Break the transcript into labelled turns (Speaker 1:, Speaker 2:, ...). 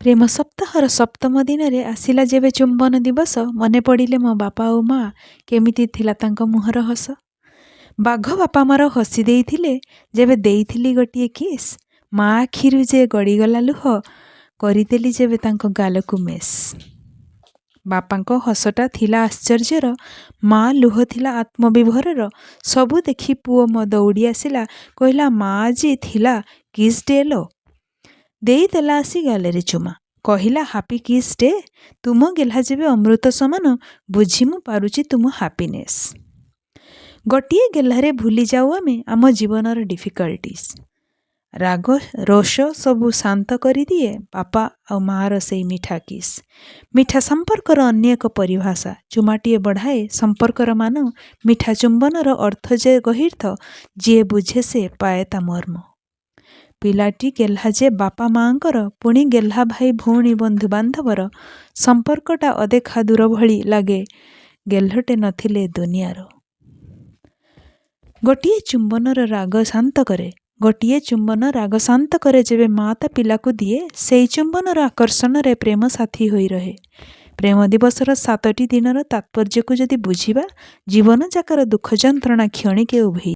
Speaker 1: प्रेम सप्ताहर सप्तम दिन में आसिला जेबे चुंबन दिवस मने पड़िले मो बापा और माँ केमिति थिला तांको मुहर हस। बाघ बापा मार हसी देइथिले जेबे देइथिली गोटिए किस, माँ आखिरु जे गड़ीगला लुह करिदेली जेबे तांको गालकु मेस। बापांको हसटा थिला आश्चर्यर, माँ लुह थिला आत्मविभरर। सबु देखि पुओ मो दौड़ी आसिला, कहला माँ आजी थिला किस डे लो। देई देला आसी गालेरे चुमा, कहिला हापी किस डे, तुम गेल्हा जेबे अमृत समान बुझी मु पारुची तुम हापीनेस। गोटिए गेल्हारे भूली जाऊ आमे आम जीवनर डिफिकल्टीज, राग रोष सबू शांत करी दिए बापा आ मार से मिठा किस। मिठा संपर्कर अन्य एक परिभाषा, चुमाटिए बढ़ाए संपर्कर मान। मिठा चुंबनर अर्थ जे गहीर्थ, जी बुझे से पाए ता मर्म। पिलाटी गेल्हा जे बापा माँकर, पुणी गेल्हा भाई भौणी बंधु बांधवर संपर्कटा अदेखा दूर भली लागे, गेल्हटे नथिले दुनियार। गोटिए चुंबनर राग शांत करे, गोटिए चुंबन राग शांत करे जेबे माँ ता पिलाकु दिए, सेई चुंबनर आकर्षण रे प्रेम साथी होई रहे। प्रेम दिवसर 7टी दिनर तात्पर्य को जदि बुझिबा, जीवन जाकर दुख जंत्रणा क्षणिके उभे।